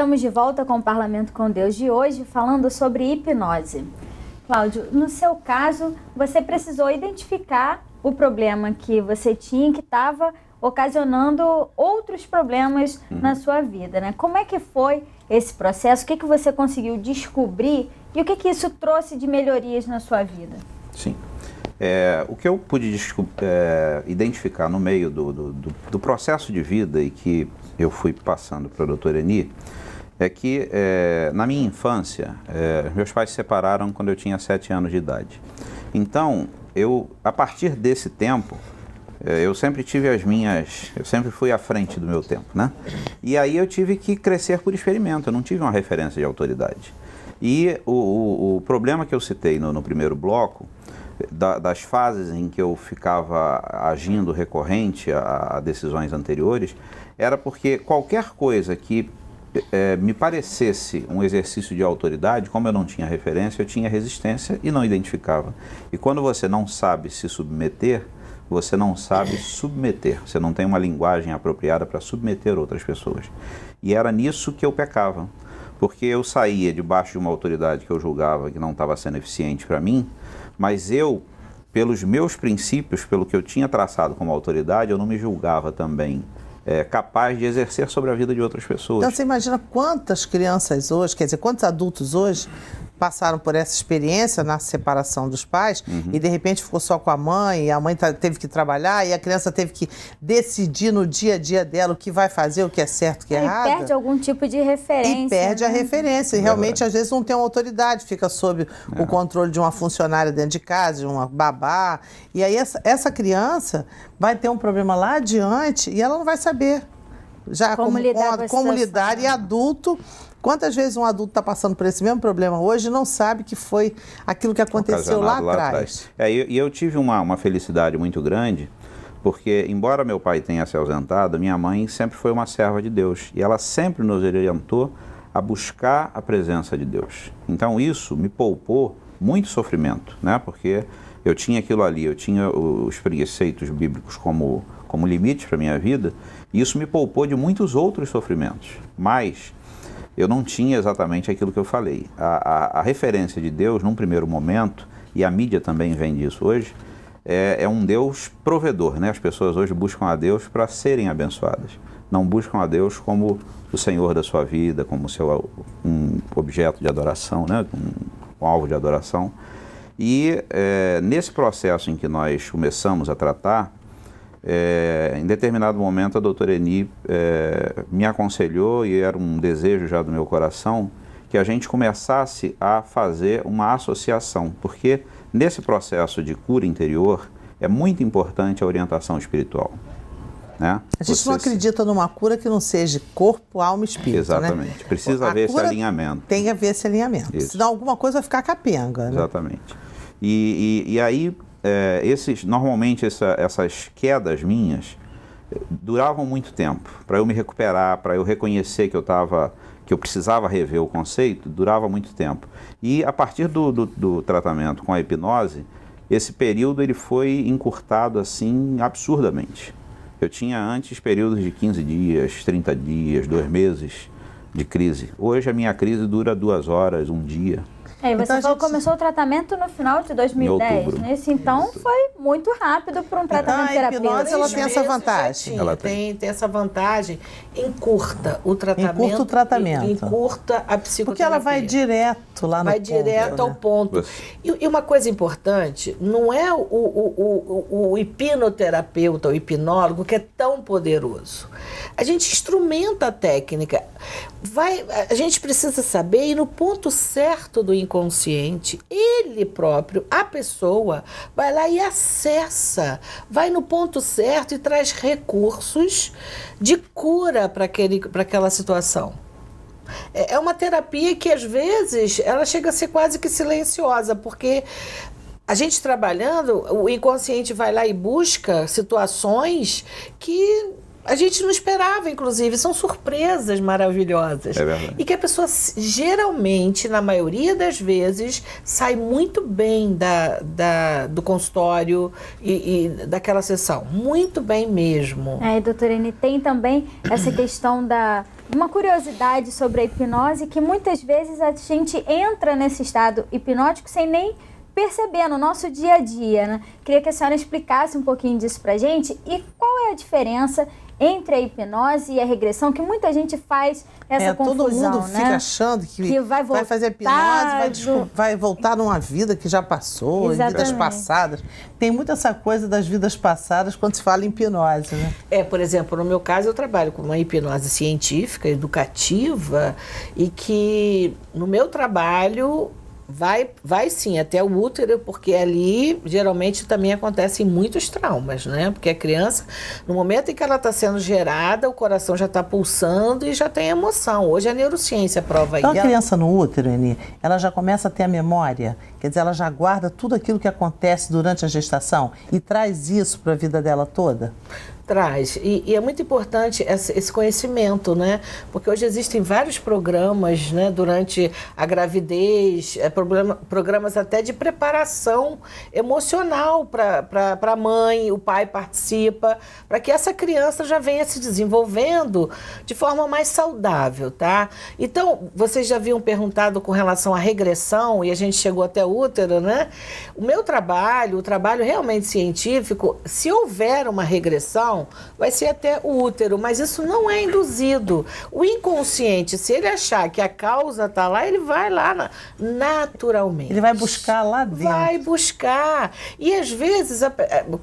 estamos de volta com o Parlamento com Deus de hoje, falando sobre hipnose. Cláudio, no seu caso, você precisou identificar o problema que você tinha, que estava ocasionando outros problemas na sua vida, né? Como é que foi esse processo? O que você conseguiu descobrir e o que isso trouxe de melhorias na sua vida? Sim. O que eu pude identificar no meio do processo de vida e que eu fui passando para a doutora Eni, é que na minha infância, meus pais se separaram quando eu tinha 7 anos de idade. Então, a partir desse tempo, eu sempre tive eu sempre fui à frente do meu tempo, né? E aí eu tive que crescer por experimento, eu não tive uma referência de autoridade. E o problema que eu citei no primeiro bloco, das fases em que eu ficava agindo recorrente a decisões anteriores, era porque qualquer coisa que me parecesse um exercício de autoridade, como eu não tinha referência, eu tinha resistência e não identificava. E quando você não sabe se submeter, você não sabe submeter, você não tem uma linguagem apropriada para submeter outras pessoas. E era nisso que eu pecava, porque eu saía debaixo de uma autoridade que eu julgava que não estava sendo eficiente para mim, mas eu, pelos meus princípios, pelo que eu tinha traçado como autoridade, eu não me julgava também capaz de exercer sobre a vida de outras pessoas. Então você imagina quantas crianças hoje, quer dizer, quantos adultos hoje passaram por essa experiência na separação dos pais e de repente ficou só com a mãe, e a mãe teve que trabalhar e a criança teve que decidir no dia a dia dela o que vai fazer, o que é certo, o que é errado. E perde algum tipo de referência. E perde a referência. E realmente, às vezes, não tem uma autoridade, fica sob o controle de uma funcionária dentro de casa, de uma babá. E aí essa criança vai ter um problema lá adiante e ela não vai saber já como lidar. E adulto, quantas vezes um adulto está passando por esse mesmo problema hoje e não sabe que foi aquilo que aconteceu lá atrás. E eu tive uma felicidade muito grande, porque embora meu pai tenha se ausentado, minha mãe sempre foi uma serva de Deus e ela sempre nos orientou a buscar a presença de Deus. Então isso me poupou muito sofrimento, né? Porque eu tinha aquilo ali, eu tinha os preceitos bíblicos como limite para a minha vida, e isso me poupou de muitos outros sofrimentos. Mas eu não tinha exatamente aquilo que eu falei. A referência de Deus, num primeiro momento, e a mídia também vem disso hoje, é um Deus provedor, né? As pessoas hoje buscam a Deus para serem abençoadas. Não buscam a Deus como o Senhor da sua vida, como um objeto de adoração, né? Um alvo de adoração. E nesse processo em que nós começamos a tratar, em determinado momento a doutora Eni me aconselhou, e era um desejo já do meu coração, que a gente começasse a fazer uma associação, porque nesse processo de cura interior é muito importante a orientação espiritual. Né? A gente não acredita numa cura que não seja corpo, alma e espírito. Exatamente. Né? Precisa haver esse alinhamento. Tem que haver esse alinhamento. Isso. Senão alguma coisa vai ficar capenga. Né? Exatamente. E aí, normalmente essas quedas minhas duravam muito tempo. Para eu me recuperar, para eu reconhecer que eu precisava rever o conceito, durava muito tempo. E a partir do tratamento com a hipnose, esse período ele foi encurtado assim absurdamente. Eu tinha antes períodos de 15 dias, 30 dias, 2 meses de crise. Hoje a minha crise dura 2 horas, 1 dia. E você começou o tratamento no final de 2010, né? Então foi muito rápido para um tratamento terapêutico. A hipnose, ela tem essa vantagem. Ela tem essa vantagem, encurta o tratamento. Encurta o tratamento. Encurta a psicoterapia. Porque ela vai direto lá no ponto. Vai direto ao ponto. E uma coisa importante, não é o hipnoterapeuta, o hipnólogo que é tão poderoso. A gente instrumenta a técnica. A gente precisa saber ir no ponto certo do inconsciente. Ele próprio, a pessoa, vai lá e acessa, vai no ponto certo e traz recursos de cura para aquela situação. É uma terapia que, às vezes, ela chega a ser quase que silenciosa, porque a gente trabalhando, o inconsciente vai lá e busca situações que a gente não esperava, inclusive, são surpresas maravilhosas. É verdade. E que a pessoa, geralmente, na maioria das vezes, sai muito bem do consultório e daquela sessão. Muito bem mesmo. Doutora Eni, tem também essa questão uma curiosidade sobre a hipnose, que muitas vezes a gente entra nesse estado hipnótico sem nem perceber no nosso dia a dia, né? Queria que a senhora explicasse um pouquinho disso pra gente e qual é a diferença entre a hipnose e a regressão, que muita gente faz essa confusão, todo mundo né? fica achando que vai fazer hipnose, vai voltar numa vida que já passou, em vidas passadas. Tem muito essa coisa das vidas passadas quando se fala em hipnose, né? Por exemplo, no meu caso eu trabalho com uma hipnose científica, educativa, e que no meu trabalho vai sim até o útero, porque ali geralmente também acontecem muitos traumas, né? Porque a criança, no momento em que ela está sendo gerada, o coração já está pulsando e já tem emoção. Hoje a neurociência prova isso. Então a criança no útero, Eni, ela já começa a ter a memória, quer dizer, ela já guarda tudo aquilo que acontece durante a gestação e traz isso para a vida dela toda? Traz. E é muito importante esse conhecimento, né? Porque hoje existem vários programas, né, durante a gravidez, programas até de preparação emocional para a mãe, o pai participa, para que essa criança já venha se desenvolvendo de forma mais saudável, tá? Então, vocês já haviam perguntado com relação à regressão, e a gente chegou até o útero, né? O meu trabalho, o trabalho realmente científico, se houver uma regressão, vai ser até o útero, mas isso não é induzido. O inconsciente, se ele achar que a causa está lá, ele vai lá naturalmente. Ele vai buscar lá dentro. Vai buscar. E às vezes,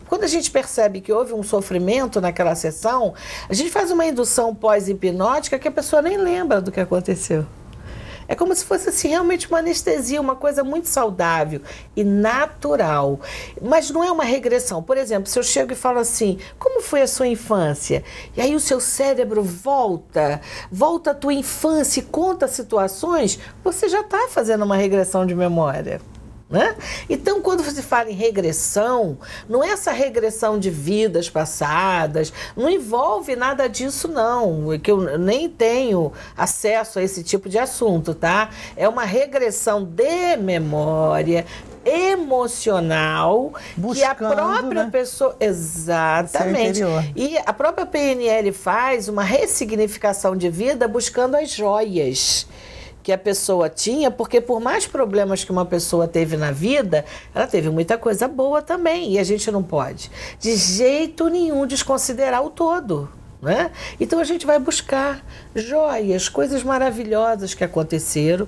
quando a gente percebe que houve um sofrimento naquela sessão, a gente faz uma indução pós-hipnótica que a pessoa nem lembra do que aconteceu. É como se fosse assim, realmente uma anestesia, uma coisa muito saudável e natural. Mas não é uma regressão. Por exemplo, se eu chego e falo assim, como foi a sua infância? E aí o seu cérebro volta à tua infância e conta situações, você já está fazendo uma regressão de memória. Né? Então, quando você fala em regressão, não é essa regressão de vidas passadas, não envolve nada disso não, que eu nem tenho acesso a esse tipo de assunto, tá? É uma regressão de memória emocional, buscando, que a própria pessoa... Exatamente. E a própria PNL faz uma ressignificação de vida buscando as joias que a pessoa tinha, porque por mais problemas que uma pessoa teve na vida, ela teve muita coisa boa também, e a gente não pode, de jeito nenhum, desconsiderar o todo, né? Então a gente vai buscar joias, coisas maravilhosas que aconteceram,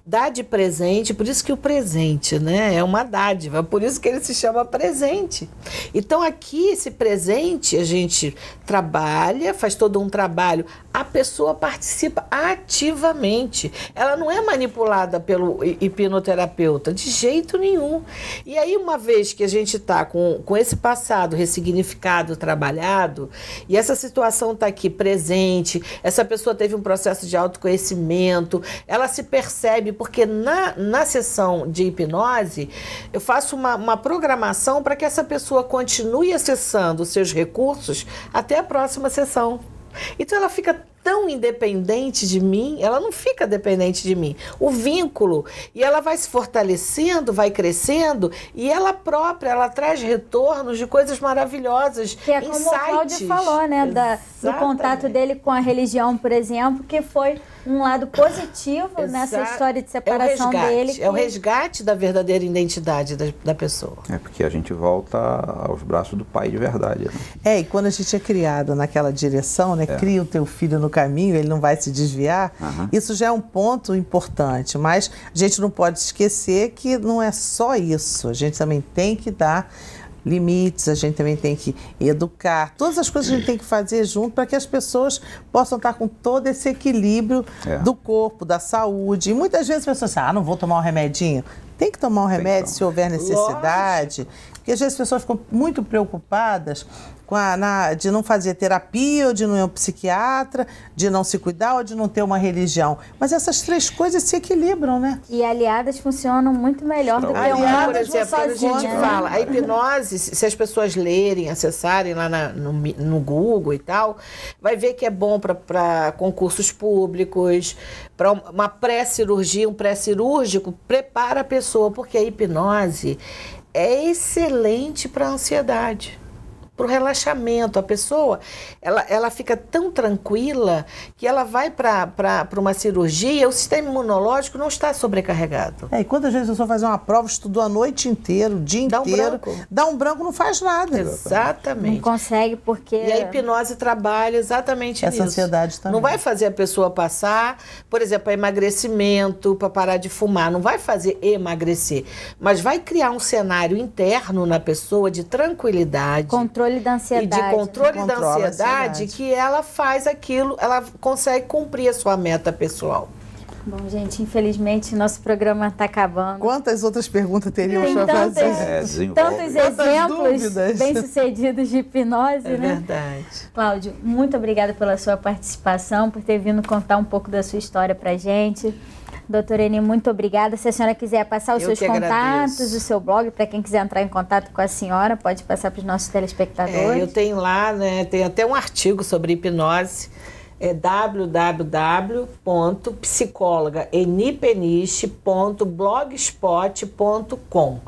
dá de presente, por isso que o presente, né, é uma dádiva, por isso que ele se chama presente. Então aqui esse presente a gente trabalha, faz todo um trabalho, a pessoa participa ativamente, ela não é manipulada pelo hipnoterapeuta, de jeito nenhum. E aí uma vez que a gente está com esse passado ressignificado, trabalhado, e essa situação está aqui presente, essa pessoa teve um processo de autoconhecimento, ela se percebe, porque na sessão de hipnose, eu faço uma programação para que essa pessoa continue acessando os seus recursos até a próxima sessão. Então ela fica tão independente de mim, ela não fica dependente de mim. O vínculo, e ela vai se fortalecendo, vai crescendo, e ela própria, ela traz retornos de coisas maravilhosas, que é como insights. O Cláudio falou, né, do contato dele com a religião, por exemplo, que foi um lado positivo nessa história de separação dele. É o resgate da verdadeira identidade da pessoa. É porque a gente volta aos braços do pai de verdade. Né? E quando a gente é criado naquela direção, né, cria o teu filho no caminho, ele não vai se desviar, isso já é um ponto importante, mas a gente não pode esquecer que não é só isso, a gente também tem que dar limites, a gente também tem que educar, todas as coisas a gente tem que fazer junto para que as pessoas possam estar com todo esse equilíbrio do corpo, da saúde. E muitas vezes as pessoas dizem, não vou tomar um remedinho. tem que tomar um remédio se houver necessidade. Lógico. Porque às vezes as pessoas ficam muito preocupadas de não fazer terapia, ou de não ir ao psiquiatra, de não se cuidar, ou de não ter uma religião. Mas essas três coisas se equilibram, né? E aliadas funcionam muito melhor do que uma por exemplo, quando a gente fala, a hipnose, se as pessoas lerem, acessarem lá no Google e tal, vai ver que é bom para concursos públicos, para uma pré-cirurgia, um pré-cirúrgico, prepara a pessoa, porque a hipnose é excelente para a ansiedade, para o relaxamento. A pessoa, ela fica tão tranquila que ela vai para uma cirurgia, o sistema imunológico não está sobrecarregado. E quantas vezes a pessoa faz uma prova, estudou a noite inteira, o dia inteiro, dá um branco, não faz nada. Exatamente. Não consegue porque... E a hipnose trabalha exatamente nisso. Essa ansiedade também. Não vai fazer a pessoa passar, por exemplo, para emagrecimento, para parar de fumar, não vai fazer emagrecer, mas vai criar um cenário interno na pessoa de tranquilidade, controle da ansiedade. E de controle da ansiedade, que ela faz aquilo, ela consegue cumprir a sua meta pessoal. Bom, gente, infelizmente nosso programa está acabando. Quantas outras perguntas teríamos para fazer? Tantos exemplos bem-sucedidos de hipnose, né? É verdade. Cláudio, muito obrigada pela sua participação, por ter vindo contar um pouco da sua história para gente. Doutora Eni, muito obrigada. Se a senhora quiser passar os seus contatos, o seu blog, para quem quiser entrar em contato com a senhora, pode passar para os nossos telespectadores. Eu tenho lá, né, tem até um artigo sobre hipnose, www.psicologaenipeniche.blogspot.com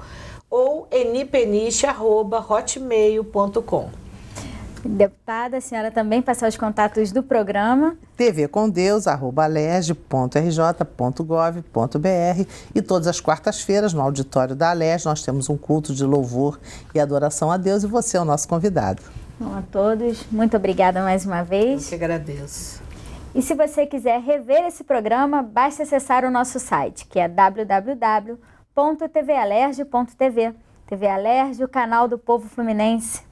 ou enipeniche@hotmail.com. Deputada, a senhora também passar os contatos do programa. tvcomdeus@alerj.rj.gov.br e todas as quartas-feiras no auditório da Alerj nós temos um culto de louvor e adoração a Deus e você é o nosso convidado. Bom, a todos, muito obrigada mais uma vez. Eu que agradeço. E se você quiser rever esse programa, basta acessar o nosso site, que é www.tvalerj.tv. TV Alerj, o canal do povo fluminense.